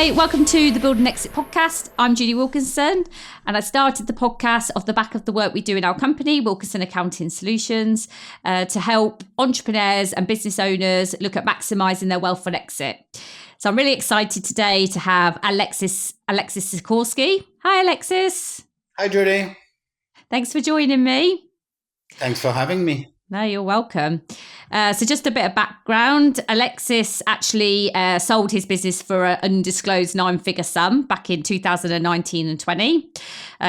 Hi, welcome to the Build and Exit podcast. I'm Judy Wilkinson, and I started the podcast off the back of the work we do in our company, Wilkinson Accounting Solutions, to help entrepreneurs and business owners look at maximising their wealth on exit. So I'm really excited today to have Alexis Sikorsky. Hi, Alexis. Hi, Judy. Thanks for joining me. Thanks for having me. No, you're welcome. So just a bit of background. Alexis actually sold his business for an undisclosed 9-figure sum back in 2019 and 20.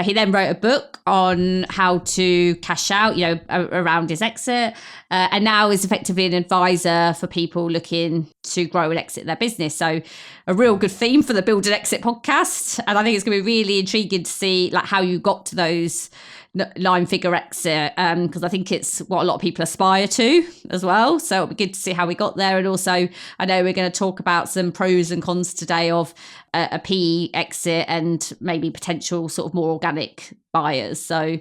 He then wrote a book on how to cash out, around his exit, and now is effectively an advisor for people looking to grow and exit their business. So a real good theme for the Build and Exit podcast. And I think it's going to be really intriguing to see how you got to those 9-figure exit, because I think it's what a lot of people aspire to as well. So it'll be good to see how we got there. And also, I know we're going to talk about some pros and cons today of a PE exit and maybe potential sort of more organic buyers. So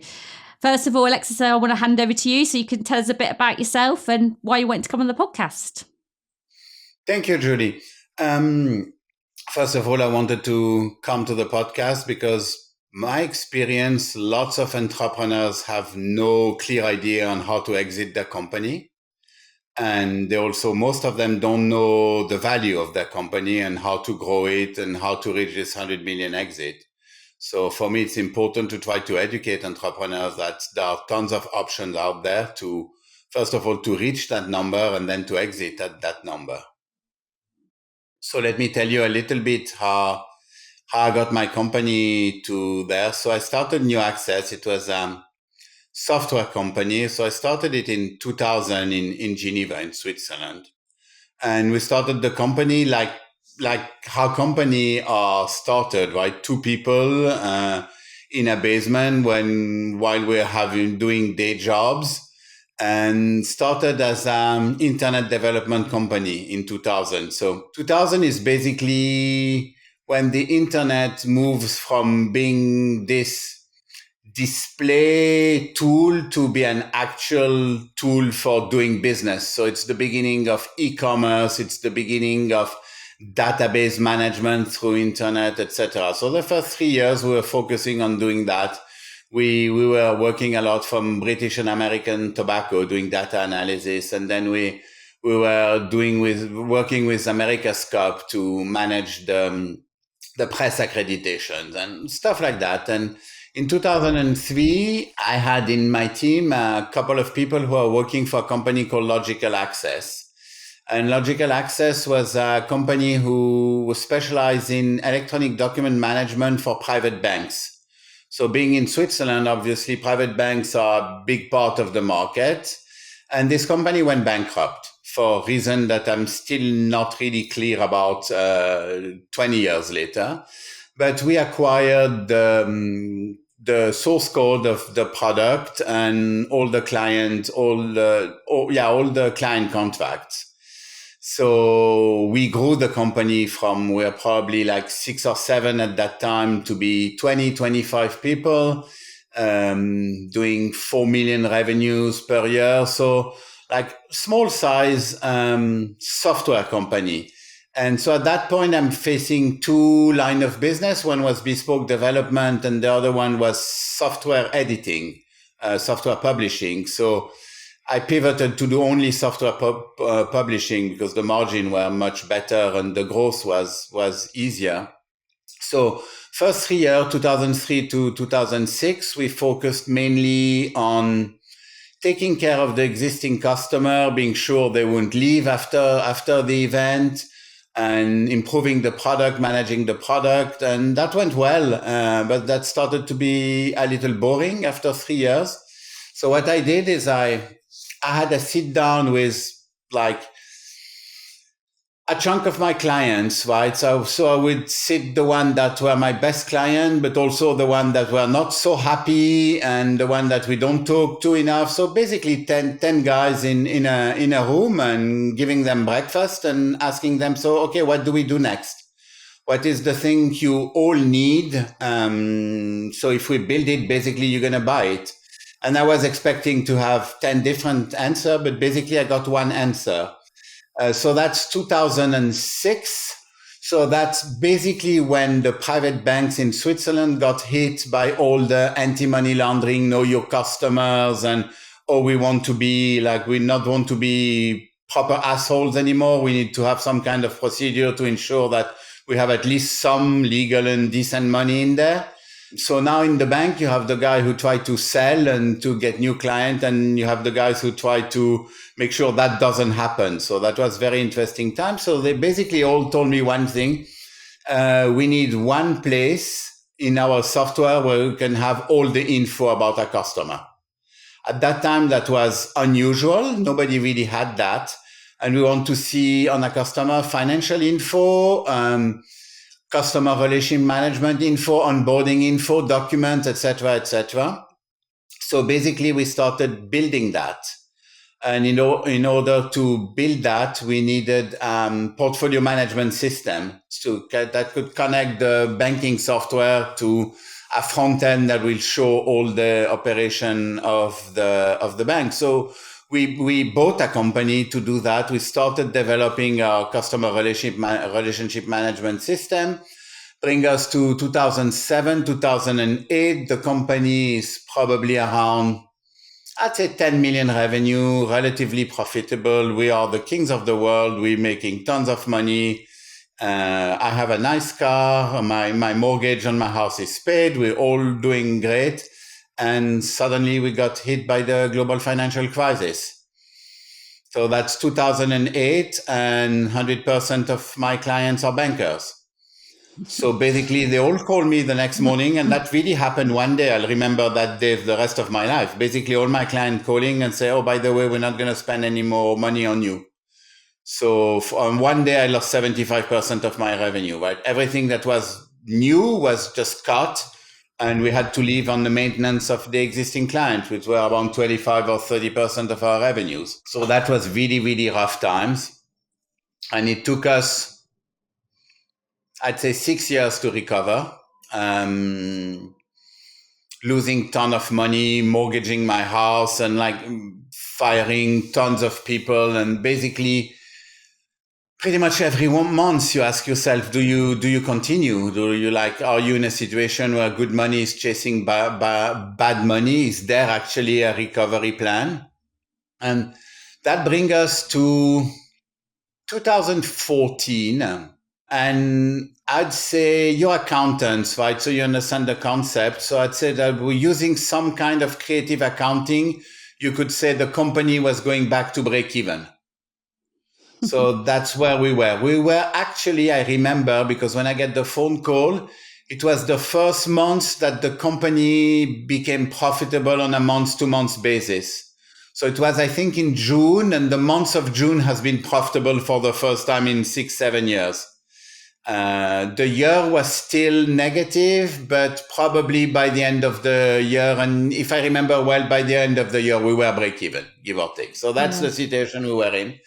first of all, Alexis, I want to hand over to you so you can tell us a bit about yourself and why you went to come on the podcast. Thank you, Judy. First of all, I wanted to come to the podcast because my experience, lots of entrepreneurs have no clear idea on how to exit their company. And they also, most of them don't know the value of their company and how to grow it and how to reach this 100 million exit. So for me, it's important to try to educate entrepreneurs that there are tons of options out there to, first of all, to reach that number and then to exit at that number. So let me tell you a little bit how I got my company to there. So I started New Access. It was a software company. So I started it in 2000 in Geneva, in Switzerland. And we started the company like how company are started, right? 2 people in a basement while we're doing day jobs, and started as an internet development company in 2000. So 2000 is basically when the internet moves from being this display tool to be an actual tool for doing business. So it's the beginning of e-commerce. It's the beginning of database management through internet, etc. So the first 3 years we were focusing on doing that. We were working a lot from British and American Tobacco doing data analysis, and then we were working with America's Cup to manage the press accreditations and stuff like that. And in 2003, I had in my team a couple of people who are working for a company called Logical Access. And Logical Access was a company who was specialized in electronic document management for private banks. So being in Switzerland, obviously, private banks are a big part of the market. And this company went bankrupt for a reason that I'm still not really clear about 20 years later. But we acquired the source code of the product and all the client contracts. So we grew the company from, we're probably like 6 or 7 at that time to be 20, 25 people, doing 4 million revenues per year. So like small size software company. And so at that point, I'm facing 2 lines of business. One was bespoke development and the other one was software editing, software publishing. So I pivoted to do only software publishing because the margin were much better and the growth was easier. So first 3 years, 2003 to 2006, we focused mainly on taking care of the existing customer, being sure they wouldn't leave after the event, and improving the product, managing the product. And that went well, but that started to be a little boring after 3 years. So what I did is I had a sit down with like a chunk of my clients, right? So I would sit the one that were my best client, but also the one that were not so happy and the one that we don't talk to enough. So basically 10 guys in a room and giving them breakfast and asking them, so, okay, what do we do next? What is the thing you all need? So if we build it, basically you're going to buy it. And I was expecting to have 10 different answers, but basically I got one answer. So that's 2006. So that's basically when the private banks in Switzerland got hit by all the anti-money laundering, know your customers, and oh, we want to be like, we not want to be proper assholes anymore. We need to have some kind of procedure to ensure that we have at least some legal and decent money in there. So now in the bank, you have the guy who try to sell and to get new client, and you have the guys who try to make sure that doesn't happen. So that was very interesting time. So they basically all told me one thing. We need one place in our software where we can have all the info about a customer. At that time, that was unusual. Nobody really had that. And we want to see on a customer financial info, customer relation management info, onboarding info, documents, etc., etc. So basically, we started building that. And in order to build that, we needed portfolio management system that could connect the banking software to a front end that will show all the operation of the bank. So we bought a company to do that. We started developing our customer relationship management system. Bring us to 2007, 2008. The company is probably around, I'd say 10 million revenue, relatively profitable. We are the kings of the world. We're making tons of money. I have a nice car. My mortgage on my house is paid. We're all doing great. And suddenly we got hit by the global financial crisis. So that's 2008, and 100% of my clients are bankers. So basically, they all call me the next morning, and that really happened one day. I'll remember that day the rest of my life. Basically, all my clients calling and say, oh, by the way, we're not going to spend any more money on you. So on one day, I lost 75% of my revenue, right? Everything that was new was just cut, and we had to live on the maintenance of the existing clients, which were around 25 or 30% of our revenues. So that was really, really rough times. And it took us, I'd say, 6 years to recover. Losing ton of money, mortgaging my house, and like firing tons of people. And basically, pretty much every 1 month you ask yourself, do you continue? Are you in a situation where good money is chasing bad money? Is there actually a recovery plan? And that brings us to 2014. And I'd say you're accountants, right? So you understand the concept. So I'd say that we're using some kind of creative accounting. You could say the company was going back to break even. So that's where we were. We were actually, I remember, because when I get the phone call, it was the first month that the company became profitable on a month-to-month basis. So it was, I think, in June, and the month of June has been profitable for the first time in 6-7 years. The year was still negative, but probably by the end of the year, and if I remember well, by the end of the year, we were break even, give or take. So that's the situation we were in.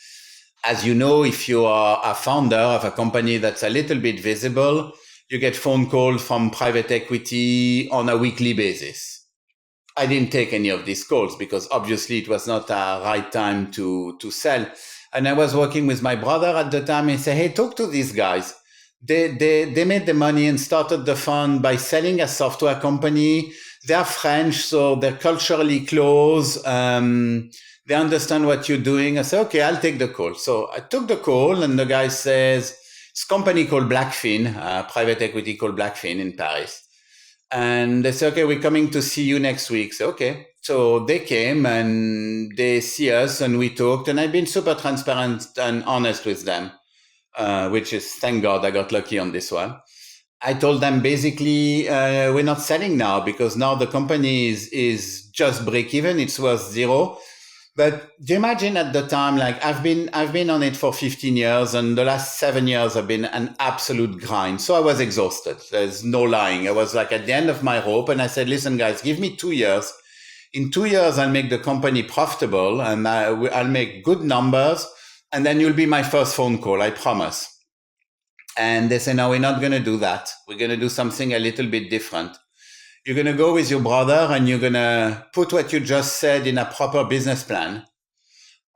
As you know, if you are a founder of a company that's a little bit visible, you get phone calls from private equity on a weekly basis. I didn't take any of these calls because obviously it was not a right time to sell. And I was working with my brother at the time and say, hey, talk to these guys. They made the money and started the fund by selling a software company. They're French, so they're culturally close. They understand what you're doing. I said, okay, I'll take the call. So I took the call, and the guy says, it's a company called Blackfin, private equity called Blackfin in Paris. And they said, okay, we're coming to see you next week. So, okay. So they came and they see us and we talked, and I've been super transparent and honest with them, which is, thank God I got lucky on this one. I told them basically, we're not selling now because now the company is just break even. It's worth zero. But do you imagine at the time, like I've been on it for 15 years, and the last 7 years have been an absolute grind. So I was exhausted. There's no lying. I was like at the end of my rope, and I said, listen, guys, give me 2 years. In 2 years, I'll make the company profitable, and I'll make good numbers, and then you'll be my first phone call, I promise. And they say, no, we're not going to do that. We're going to do something a little bit different. You're going to go with your brother and you're going to put what you just said in a proper business plan.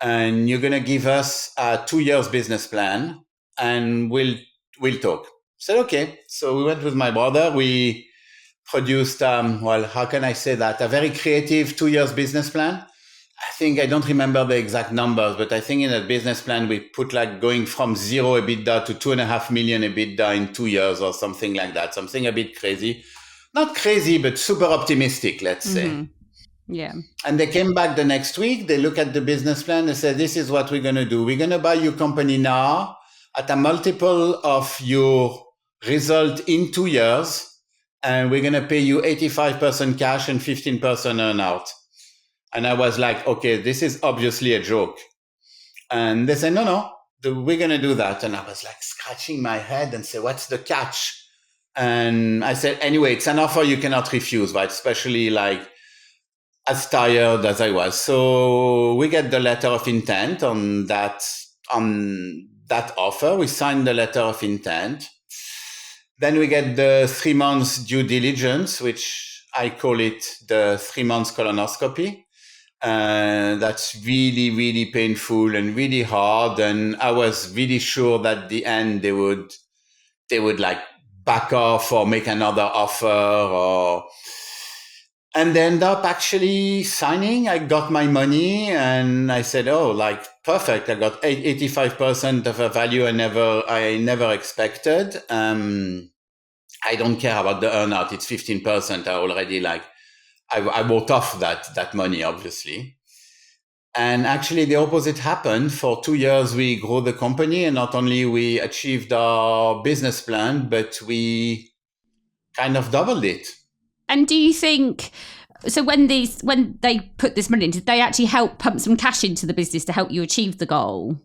And you're going to give us a 2 years business plan, and we'll we'll talk. I said, okay. So we went with my brother. We produced, how can I say that? A very creative 2 years business plan. I don't remember the exact numbers, but I think in that business plan, we put like going from 0 EBITDA to 2.5 million EBITDA in 2 years or something like that. Something a bit crazy. Not crazy, but super optimistic, let's say. Yeah. And they came back the next week. They look at the business plan. They said, this is what we're going to do. We're going to buy your company now at a multiple of your result in 2 years. And we're going to pay you 85% cash and 15% earnout. And I was like, okay, this is obviously a joke. And they said, no, we're going to do that. And I was like scratching my head and say, what's the catch? And I said, anyway, it's an offer you cannot refuse, right? Especially like as tired as I was. So we get the letter of intent on that offer. We signed the letter of intent. Then we get the 3 months due diligence, which I call it the 3 months colonoscopy. That's really, really painful and really hard. And I was really sure that at the end they would like back off or make another offer and they end up actually signing. I got my money and I said, oh, like perfect. I got 85% of a value I never expected. I don't care about the earnout. It's 15%. I already I bought off that money, obviously. And actually the opposite happened. For 2 years, we grew the company, and not only we achieved our business plan, but we kind of doubled it. And do you think, so when they put this money in, did they actually help pump some cash into the business to help you achieve the goal?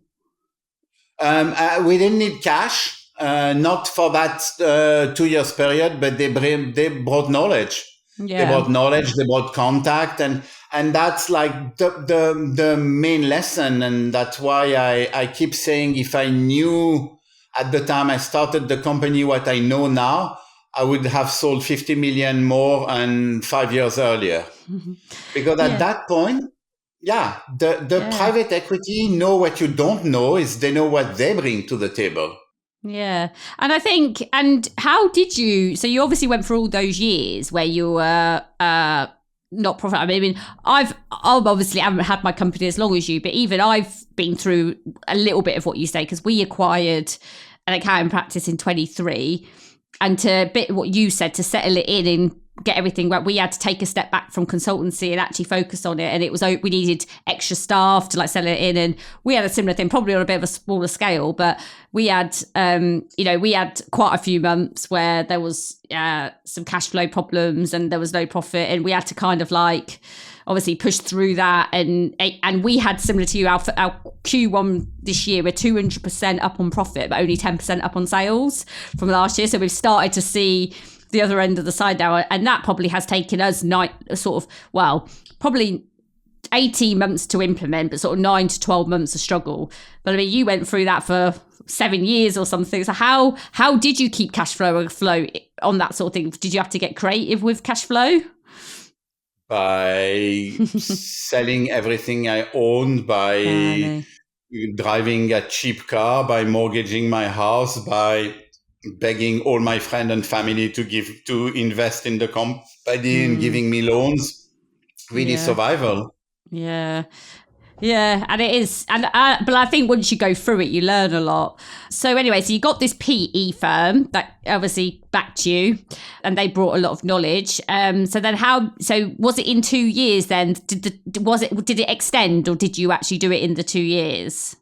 We didn't need cash, not for that 2 years period, but they brought knowledge. Yeah. They brought knowledge, they brought contact, and that's like the main lesson. And that's why I keep saying, if I knew at the time I started the company what I know now, I would have sold 50 million more and 5 years earlier. Because at that point, the private equity know what you don't know is they know what they bring to the table. Yeah. And I think, and how did you, so you obviously went through all those years where you were not profit. I mean, I've obviously haven't had my company as long as you, but even I've been through a little bit of what you say, because we acquired an accounting practice in 23. And to bit what you said, to settle it in and get everything right, we had to take a step back from consultancy and actually focus on it. And it was, we needed extra staff to like settle it in. And we had a similar thing, probably on a bit of a smaller scale, but we had, we had quite a few months where there was some cash flow problems and there was no profit. And we had to kind of like, obviously push through that. And we had, similar to you, our Q1 this year, we're 200% up on profit, but only 10% up on sales from last year. So we've started to see the other end of the side now. And that probably has taken us probably 18 months to implement, but sort of 9 to 12 months of struggle. But I mean, you went through that for 7 years or something. So how did you keep cash flow afloat on that sort of thing? Did you have to get creative with cash flow? By selling everything I owned, by driving a cheap car, by mortgaging my house, by begging all my friends and family to invest in the company and giving me loans. Really survival. Yeah. Yeah, and it is. And but I think once you go through it, you learn a lot. So anyway, so you got this PE firm that obviously backed you, and they brought a lot of knowledge. So then so was it in 2 years then? Did it extend, or did you actually do it in the 2 years?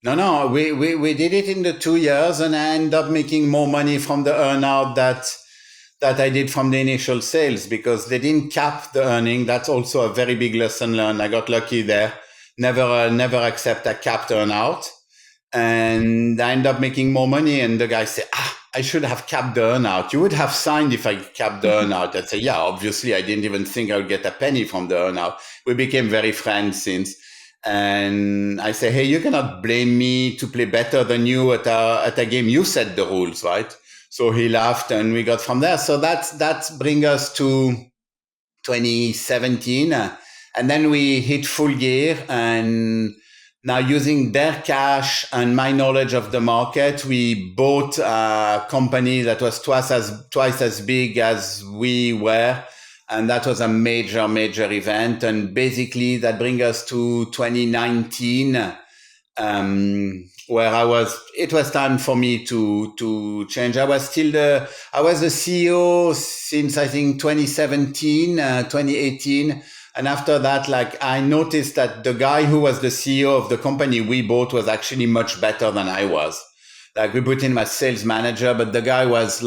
No, we did it in the 2 years, and I ended up making more money from the earnout that I did from the initial sales, because they didn't cap the earning. That's also a very big lesson learned. I got lucky there. Never accept a capped earnout. And I end up making more money. And the guy said, I should have capped the earnout. You would have signed if I capped the earnout. I'd say, yeah, obviously I didn't even think I would get a penny from the earnout. We became very friends since. And I say, hey, you cannot blame me to play better than you at a game. You set the rules, right? So he laughed and we got from there. So that's bring us to 2017. And then we hit full gear, and Now, using their cash and my knowledge of the market, we bought a company that was twice as big as we were. And that was a major, major event. And basically that brings us to 2019, where it was time for me to change. I was the CEO since I think 2017, 2018. And after that, I noticed that the guy who was the CEO of the company we bought was actually much better than I was. We put him as sales manager, but the guy was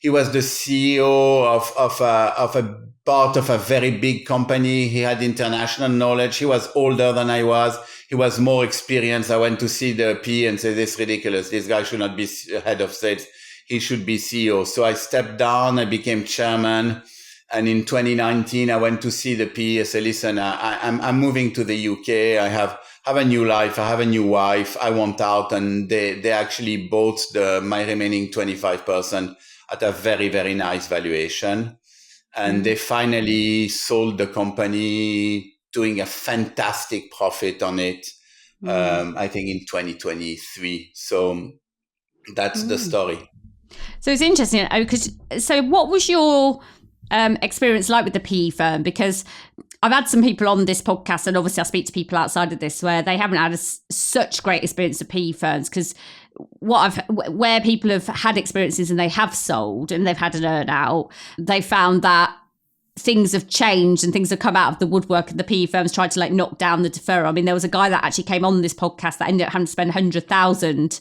he was the CEO of a part of a very big company. He had international knowledge. He was older than I was. He was more experienced. I went to see the PE and said, "This is ridiculous. This guy should not be head of sales. He should be CEO." So I stepped down. I became chairman. And in 2019, I went to see the PE. I said, "Listen, I'm moving to the UK. I have a new life. I have a new wife. I want out." And they actually bought my remaining 25% at a very, very nice valuation. And they finally sold the company, doing a fantastic profit on it, I think in 2023. So that's the story. So it's interesting. So what was your experience like with the PE firm? Because I've had some people on this podcast, and obviously I speak to people outside of this where they haven't had such great experience of PE firms, because where people have had experiences and they have sold and they've had an earn out, they found that things have changed and things have come out of the woodwork, and the PE firms tried to knock down the deferral. I mean, there was a guy that actually came on this podcast that ended up having to spend 100,000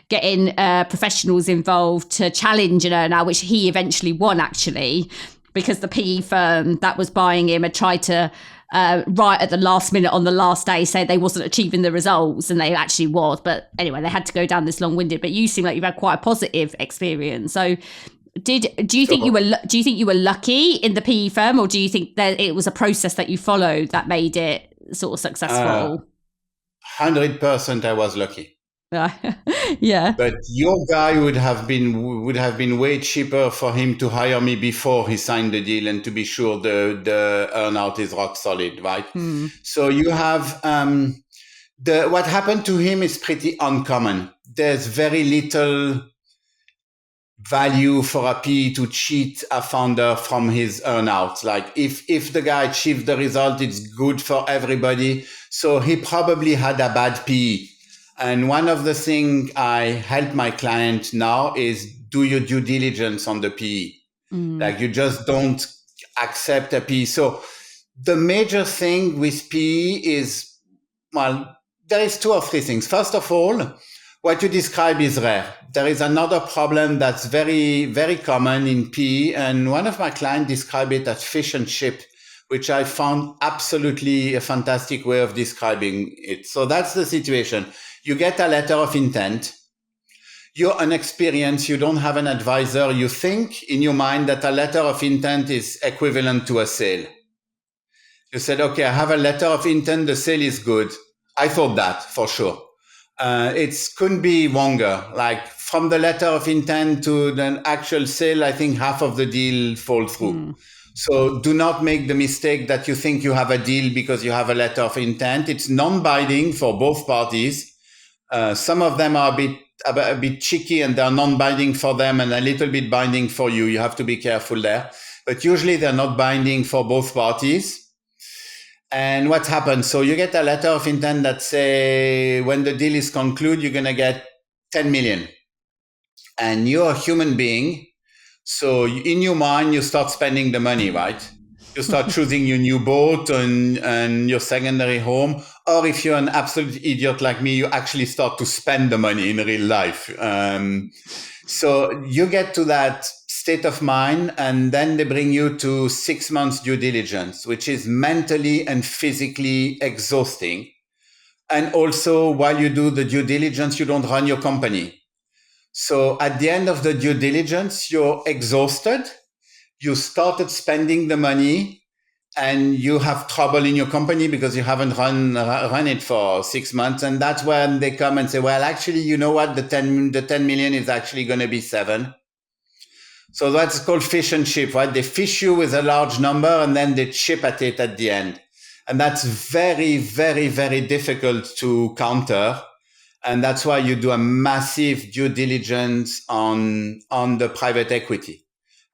getting professionals involved to challenge an earn out, which he eventually won, actually, because the PE firm that was buying him had tried to right at the last minute on the last day say they wasn't achieving the results, and they actually was. But anyway, they had to go down this long-winded. But you seem like you've had quite a positive experience. So do you think you were lucky in the PE firm, or do you think that it was a process that you followed that made it sort of successful? 100% I was lucky. Yeah. But your guy would have been way cheaper for him to hire me before he signed the deal, and to be sure the earnout is rock solid, right? So you have what happened to him is pretty uncommon. There's very little value for a PE to cheat a founder from his earnout. If the guy achieved the result, it's good for everybody. So he probably had a bad PE. And one of the things I help my client now is do your due diligence on the PE. You just don't accept a PE. So the major thing with PE is, there is 2 or 3 things. First of all, what you describe is rare. There is another problem that's very, very common in PE. And one of my clients described it as fish and chip, which I found absolutely a fantastic way of describing it. So that's the situation. You get a letter of intent. You're inexperienced. You don't have an advisor. You think in your mind that a letter of intent is equivalent to a sale. You said, okay, I have a letter of intent. The sale is good. I thought that for sure. It couldn't be longer. From the letter of intent to the actual sale, I think half of the deal fall through. So do not make the mistake that you think you have a deal because you have a letter of intent. It's non-binding for both parties. Some of them are a bit cheeky, and they're non-binding for them and a little bit binding for you. You have to be careful there. But usually they're not binding for both parties. And what happens? So you get a letter of intent that say, when the deal is concluded, you're going to get 10 million. And you're a human being. So in your mind, you start spending the money, right? You start choosing your new boat and your secondary home. Or if you're an absolute idiot like me, you actually start to spend the money in real life. So you get to that state of mind, and then they bring you to 6 months due diligence, which is mentally and physically exhausting. And also, while you do the due diligence, you don't run your company. So at the end of the due diligence, you're exhausted. You started spending the money, and you have trouble in your company because you haven't run it for 6 months. And that's when they come and say, well, actually, you know what? The 10 million is actually going to be 7. So that's called fish and chip, right? They fish you with a large number, and then they chip at it at the end. And that's very, very, very difficult to counter. And that's why you do a massive due diligence on the private equity.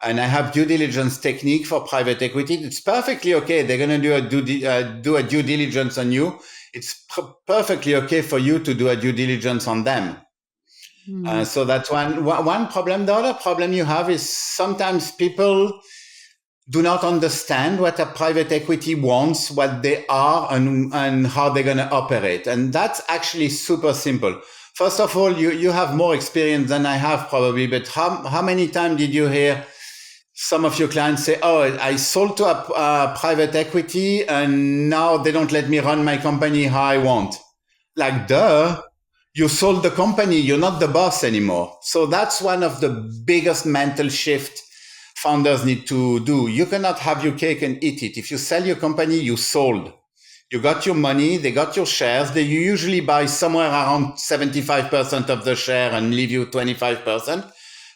And I have due diligence technique for private equity. It's perfectly okay. They're going to do a due diligence on you. It's perfectly okay for you to do a due diligence on them. So that's one problem. The other problem you have is sometimes people do not understand what a private equity wants, what they are, and how they're going to operate. And that's actually super simple. First of all, you have more experience than I have probably, but how many times did you hear some of your clients say, oh, I sold to a private equity and now they don't let me run my company how I want? Like, duh, you sold the company. You're not the boss anymore. So that's one of the biggest mental shift founders need to do. You cannot have your cake and eat it. If you sell your company, you sold. You got your money. They got your shares. They usually buy somewhere around 75% of the share and leave you 25%.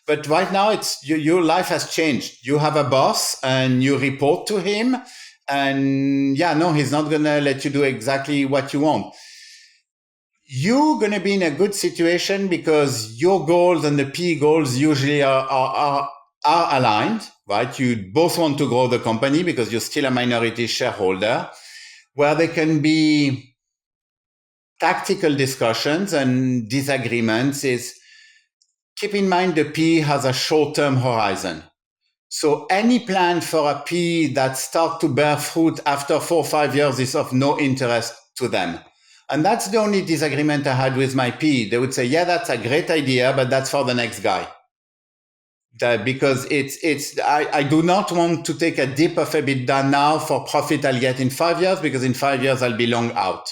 But right now, your life has changed. You have a boss and you report to him. And he's not going to let you do exactly what you want. You're going to be in a good situation because your goals and the PE goals usually are aligned, right? You both want to grow the company because you're still a minority shareholder. Where there can be tactical discussions and disagreements is, keep in mind the PE has a short-term horizon. So any plan for a PE that starts to bear fruit after 4 or 5 years is of no interest to them. And that's the only disagreement I had with my PE. They would say, yeah, that's a great idea, but that's for the next guy. Because I do not want to take a dip of EBITDA now for profit I'll get in 5 years, because in 5 years I'll be long out.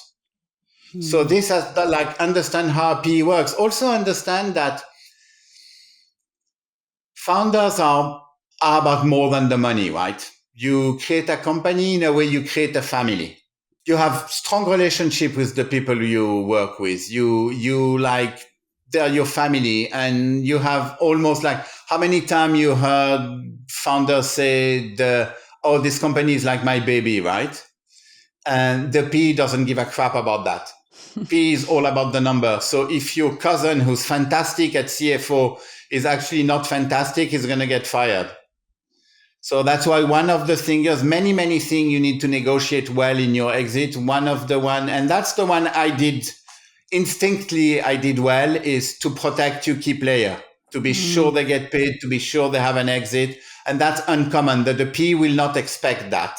So this has to understand how PE works. Also understand that founders are about more than the money, right? You create a company in a way you create a family. You have strong relationship with the people you work with. They're your family, and you have almost how many times you heard founders say this company is like my baby, right? And the PE doesn't give a crap about that. PE is all about the number. So if your cousin who's fantastic at CFO is actually not fantastic, he's going to get fired. So that's why one of the things, many things you need to negotiate well in your exit. And that's the one I did instinctively, I did well, is to protect your key player, to be sure they get paid, to be sure they have an exit. And that's uncommon, that the PE will not expect that.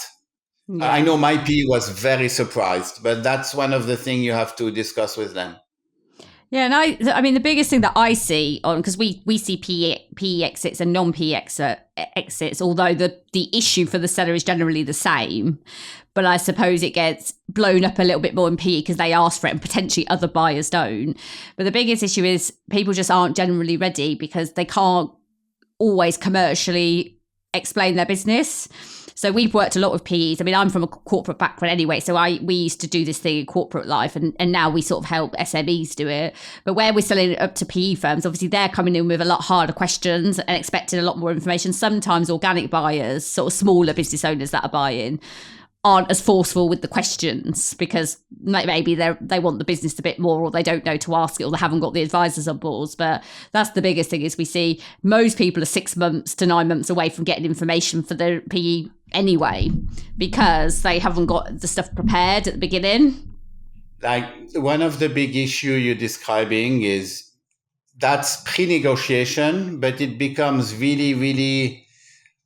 Yeah. I know my PE was very surprised, but that's one of the things you have to discuss with them. Yeah, and I mean, the biggest thing that I see because we see PE exits and non-PE exits, although the issue for the seller is generally the same, but I suppose it gets blown up a little bit more in PE because they ask for it and potentially other buyers don't. But the biggest issue is people just aren't generally ready because they can't always commercially explain their business. So we've worked a lot with PEs. I mean, I'm from a corporate background anyway, so we used to do this thing in corporate life, and now we sort of help SMEs do it. But where we're selling it up to PE firms, obviously they're coming in with a lot harder questions and expecting a lot more information. Sometimes organic buyers, sort of smaller business owners that are buying, aren't as forceful with the questions because maybe they want the business a bit more, or they don't know to ask it, or they haven't got the advisors on board. But that's the biggest thing, is we see most people are 6 months to 9 months away from getting information for their PE anyway, because they haven't got the stuff prepared at the beginning. One of the big issue you're describing is that's pre-negotiation, but it becomes really, really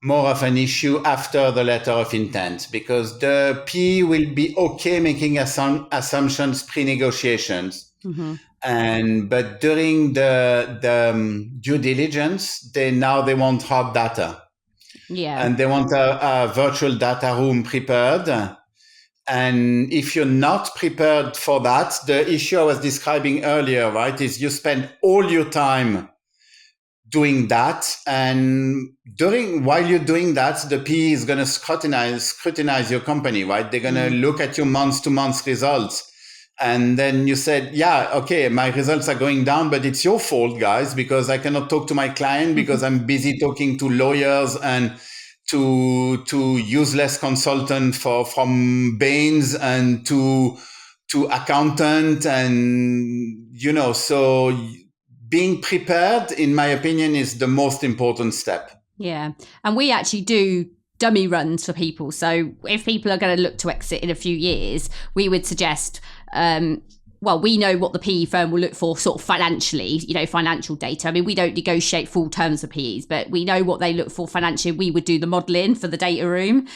more of an issue after the letter of intent, because the PE will be okay making assumptions pre-negotiations. But during the due diligence, they want hard data. Yeah. And they want a virtual data room prepared. And if you're not prepared for that, the issue I was describing earlier, right, is you spend all your time doing that. And while you're doing that, the PE is going to scrutinize your company, right? They're going to look at your month-to-month results. And then you said, yeah, okay, my results are going down, but it's your fault, guys, because I cannot talk to my client because I'm busy talking to lawyers and to useless consultant from Baines and to accountant, and so being prepared, in my opinion, is the most important step. Yeah. And we actually do dummy runs for people. So if people are going to look to exit in a few years, we would suggest, well, we know what the PE firm will look for sort of financially, financial data. I mean, we don't negotiate full terms for PEs, but we know what they look for financially. We would do the modelling for the data room.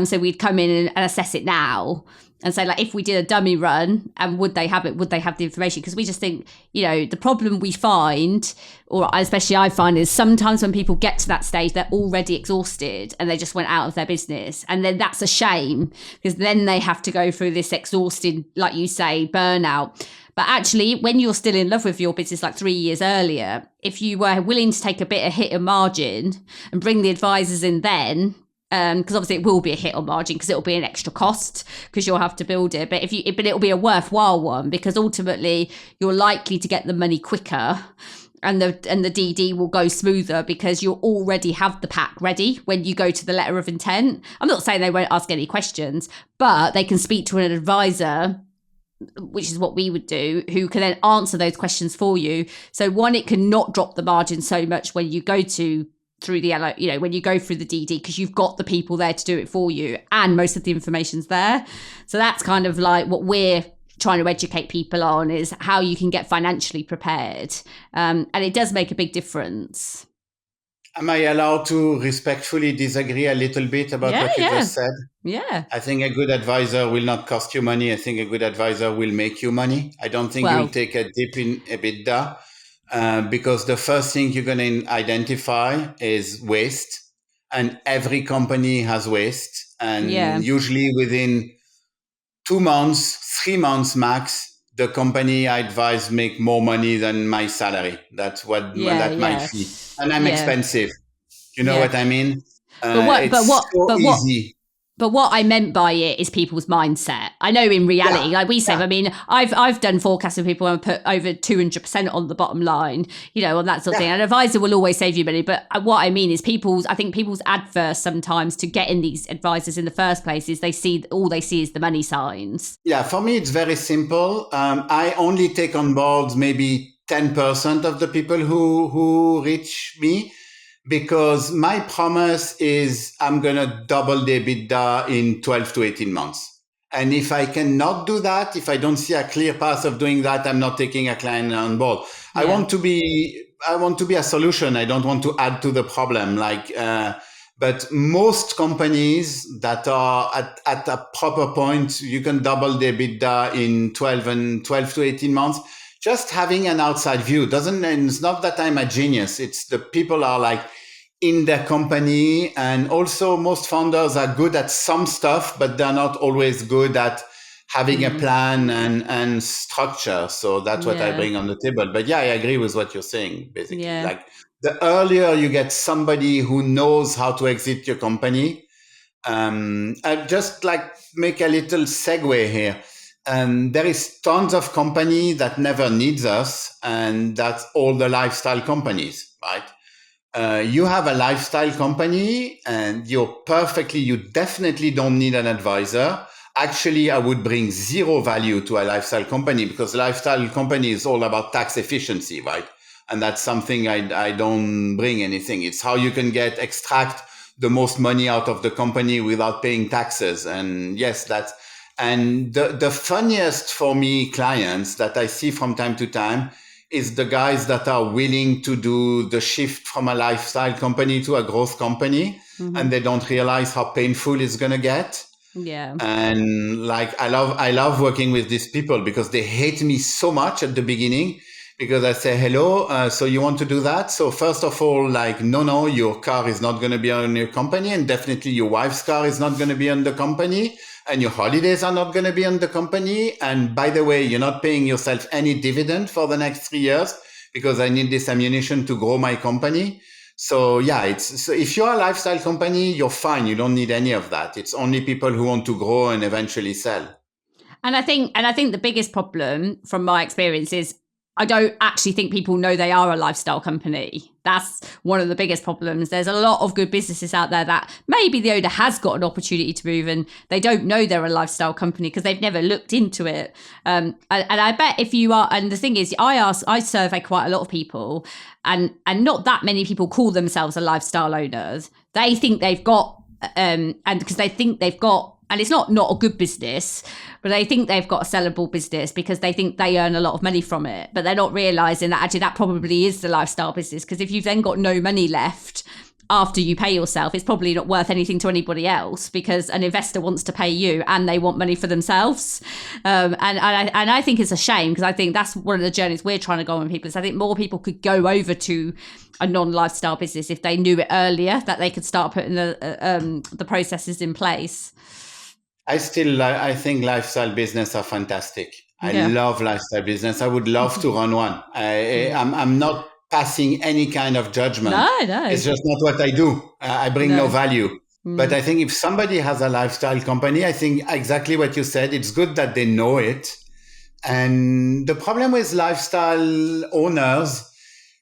So we'd come in and assess it now and say, like, if we did a dummy run, and would they have it? Would they have the information? Because we just think, the problem we find, or especially I find, is sometimes when people get to that stage, they're already exhausted and they just went out of their business. And then that's a shame, because then they have to go through this exhausting, like you say, burnout. But actually, when you're still in love with your business, like 3 years earlier, if you were willing to take a bit of hit of margin and bring the advisors in then, because obviously it will be a hit on margin, because it'll be an extra cost because you'll have to build it. But it'll be a worthwhile one, because ultimately you're likely to get the money quicker, and the DD will go smoother because you already have the pack ready when you go to the letter of intent. I'm not saying they won't ask any questions, but they can speak to an advisor, which is what we would do, who can then answer those questions for you. So one, it can not drop the margin so much when you go through the when you go through the DD, because you've got the people there to do it for you, and most of the information's there. So that's kind of like what we're trying to educate people on, is how you can get financially prepared, and it does make a big difference. Am I allowed to respectfully disagree a little bit about what you just said? Yeah. I think a good advisor will not cost you money. I think a good advisor will make you money. I don't think you'll take a dip in EBITDA. Because the first thing you're going to identify is waste, and every company has waste. And usually within 2 months, 3 months max, the company I advise make more money than my salary. That's what my fee. And I'm expensive. You know what I mean? Easy. But what I meant by it is people's mindset. I know in reality, like we say, I mean, I've done forecasting with people and put over 200% on the bottom line, on that sort of thing. An advisor will always save you money. But what I mean is I think people's adverse sometimes to getting these advisors in the first place is all they see is the money signs. Yeah, for me, it's very simple. I only take on board maybe 10% of the people who reach me, because my promise is I'm going to double the EBITDA in 12 to 18 months. And if I cannot do that, if I don't see a clear path of doing that, I'm not taking a client on board. Yeah. I want to be a solution. I don't want to add to the problem. But most companies that are at a proper point, you can double the EBITDA in 12 to 18 months. Just having an outside view it's not that I'm a genius. It's the people are like in their company. And also most founders are good at some stuff, but they're not always good at having a plan and structure. So that's what I bring on the table. But I agree with what you're saying, basically. Yeah. Like the earlier you get somebody who knows how to exit your company, I just like make a little segue here. There is tons of company that never needs us, and that's all the lifestyle companies, right? You have a lifestyle company and you definitely don't need an advisor. Actually, I would bring zero value to a lifestyle company, because lifestyle company is all about tax efficiency, right? And that's something I don't bring anything. It's how you can extract the most money out of the company without paying taxes. And and the funniest for me clients that I see from time to time is the guys that are willing to do the shift from a lifestyle company to a growth company, and they don't realize how painful it's going to get. Yeah. And like, I love working with these people, because they hate me so much at the beginning, because I say, hello, so you want to do that? So first of all, like, no, your car is not going to be on your company, and definitely your wife's car is not going to be on the company, and your holidays are not going to be on the company. And by the way, you're not paying yourself any dividend for the next 3 years, because I need this ammunition to grow my company. So so if you're a lifestyle company, you're fine. You don't need any of that. It's only people who want to grow and eventually sell. And I think the biggest problem from my experience is, I don't actually think people know they are a lifestyle company. That's one of the biggest problems. There's a lot of good businesses out there that maybe the owner has got an opportunity to move and they don't know they're a lifestyle company because they've never looked into it. And I bet if you are, and the thing is, I survey quite a lot of people, and not that many people call themselves a lifestyle owners. They think they've got, and because they think they've got, and it's not a good business, but they think they've got a sellable business because they think they earn a lot of money from it. But they're not realizing that actually that probably is the lifestyle business. Because if you've then got no money left after you pay yourself, it's probably not worth anything to anybody else, because an investor wants to pay you and they want money for themselves. And I think it's a shame, because I think that's one of the journeys we're trying to go on with people. Is I think more people could go over to a non-lifestyle business if they knew it earlier, that they could start putting the processes in place. I think lifestyle business are fantastic. I love lifestyle business. I would love to run one. I'm not passing any kind of judgment. No. It's just not what I do. I bring no value. But I think if somebody has a lifestyle company, I think exactly what you said, it's good that they know it. And the problem with lifestyle owners,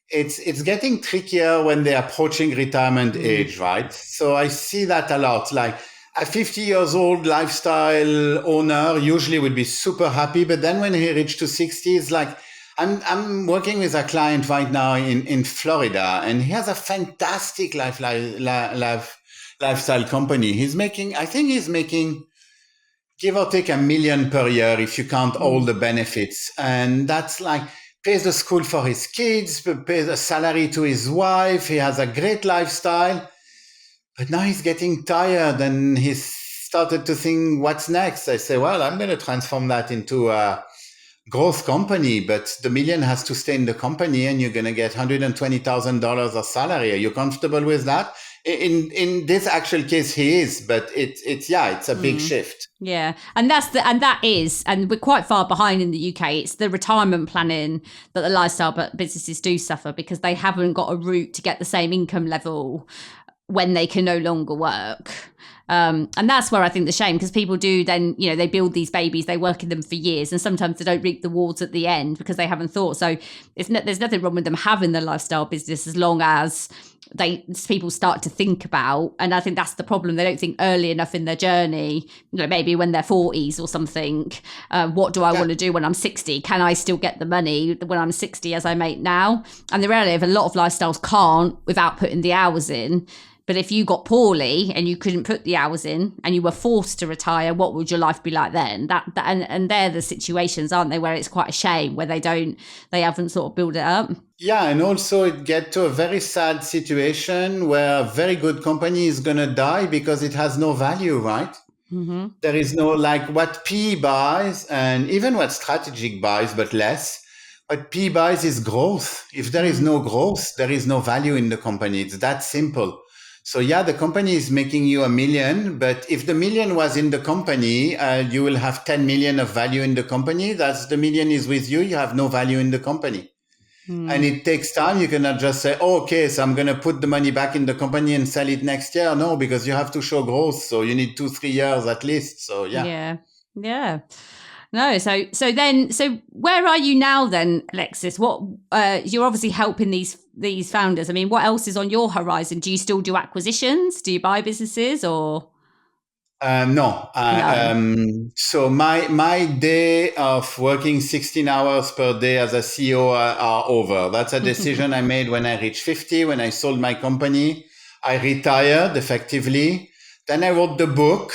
it's getting trickier when they're approaching retirement age, right? So I see that a lot. Like, a 50 years old lifestyle owner usually would be super happy, but then when he reached to 60, it's like, I'm working with a client right now in Florida, and he has a fantastic lifestyle company. I think he's making give or take $1 million per year if you count all the benefits. And that's like, pays the school for his kids, pays a salary to his wife. He has a great lifestyle. But now he's getting tired and he's started to think, what's next? I say, well, I'm going to transform that into a growth company, but the $1 million has to stay in the company and you're going to get $120,000 of salary. Are you comfortable with that? In this actual case, he is, but it's a big shift. Yeah. And we're quite far behind in the UK. It's the retirement planning that the lifestyle businesses do suffer, because they haven't got a route to get the same income level when they can no longer work. And that's where I think the shame, because people do then, they build these babies, they work in them for years, and sometimes they don't reap the rewards at the end because they haven't thought. So there's nothing wrong with them having the lifestyle business, as long as people start to think about, and I think that's the problem. They don't think early enough in their journey, maybe when they're 40s or something. What do I want to do when I'm 60? Can I still get the money when I'm 60 as I make now? And the reality of a lot of lifestyles can't without putting the hours in. But if you got poorly and you couldn't put the hours in and you were forced to retire, what would your life be like then? And they're the situations, aren't they, where it's quite a shame, where they haven't sort of built it up. Yeah, and also it get to a very sad situation where a very good company is going to die because it has no value, right? Mm-hmm. There is no, like, what PE buys, and even what strategic buys, but less. What PE buys is growth. If there is no growth, there is no value in the company. It's that simple. So yeah, the company is making you $1 million, but if the $1 million was in the company, you will have 10 million of value in the company. That's the $1 million is with you. You have no value in the company. And it takes time. You cannot just say, oh, okay, so I'm going to put the money back in the company and sell it next year. No, because you have to show growth. So you need 2-3 years at least. So yeah. Yeah. No, so where are you now then, Alexis? What you're obviously helping these founders. I mean, what else is on your horizon? Do you still do acquisitions? Do you buy businesses or? No. So my day of working 16 hours per day as a CEO are over. That's a decision I made when I reached 50, when I sold my company. I retired effectively. Then I wrote the book.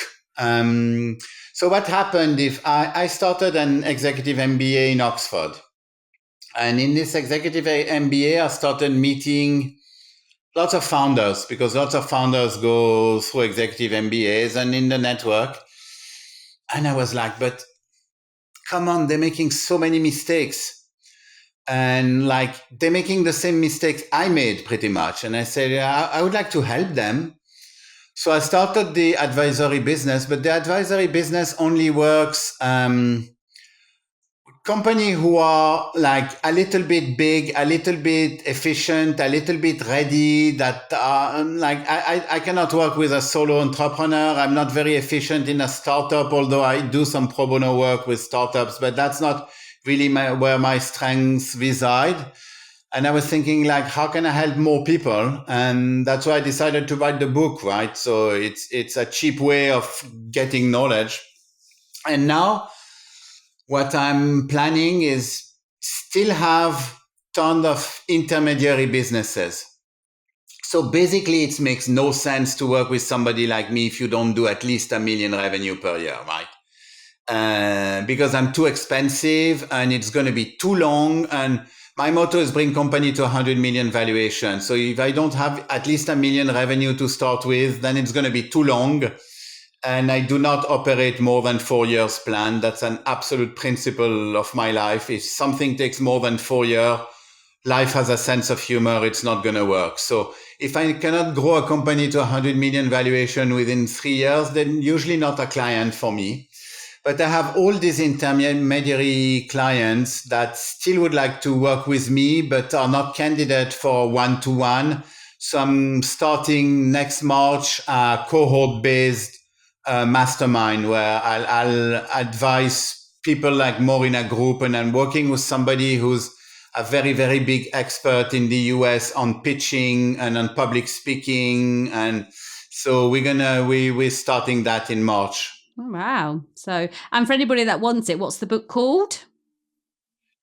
So what happened if I started an executive MBA in Oxford. And in this executive MBA, I started meeting lots of founders, because lots of founders go through executive MBAs and in the network. And I was like, but come on, they're making so many mistakes. And like, they're making the same mistakes I made pretty much. And I said, I would like to help them. So I started the advisory business, but the advisory business only works company who are like a little bit big, a little bit efficient, a little bit ready, that like I cannot work with a solo entrepreneur. I'm not very efficient in a startup, although I do some pro bono work with startups, but that's not really where my strengths reside. And I was thinking, like, how can I help more people? And that's why I decided to write the book, right? So it's a cheap way of getting knowledge. And now what I'm planning is still have tons of intermediary businesses. So basically, it makes no sense to work with somebody like me if you don't do at least $1 million revenue per year, right? Because I'm too expensive and it's going to be too long. And my motto is bring company to 100 million valuation. So if I don't have at least $1 million revenue to start with, then it's going to be too long. And I do not operate more than 4 years plan. That's an absolute principle of my life. If something takes more than 4 years, life has a sense of humor. It's not going to work. So if I cannot grow a company to 100 million valuation within 3 years, then usually not a client for me. But I have all these intermediary clients that still would like to work with me, but are not candidate for one-to-one. So I'm starting next March a cohort-based mastermind where I'll advise people like more in a group, and I'm working with somebody who's a very, very big expert in the US on pitching and on public speaking. And so we're starting that in March. Oh, wow. So, and for anybody that wants it, what's the book called?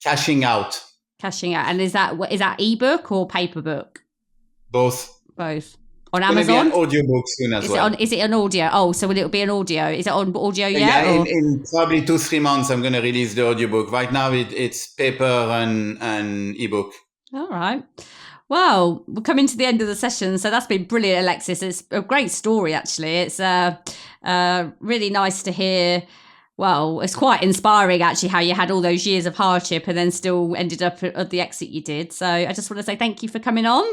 Cashing Out. Cashing Out. And is that ebook or paper book? Both. On Amazon? It's going to be an audiobook soon as well. Is it an audio? Oh, so will it be an audio? Is it on audio yet? Yeah, in probably 2-3 months, I'm going to release the audiobook. Right now, it's paper and ebook. All right. Well, we're coming to the end of the session. So that's been brilliant, Alexis. It's a great story, actually. It's really nice to hear. Well, it's quite inspiring, actually, how you had all those years of hardship and then still ended up at the exit you did. So I just want to say thank you for coming on.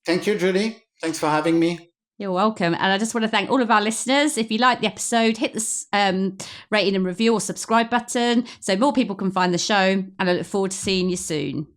Thank you, Judy. Thanks for having me. You're welcome. And I just want to thank all of our listeners. If you like the episode, hit the rating and review or subscribe button so more people can find the show. And I look forward to seeing you soon.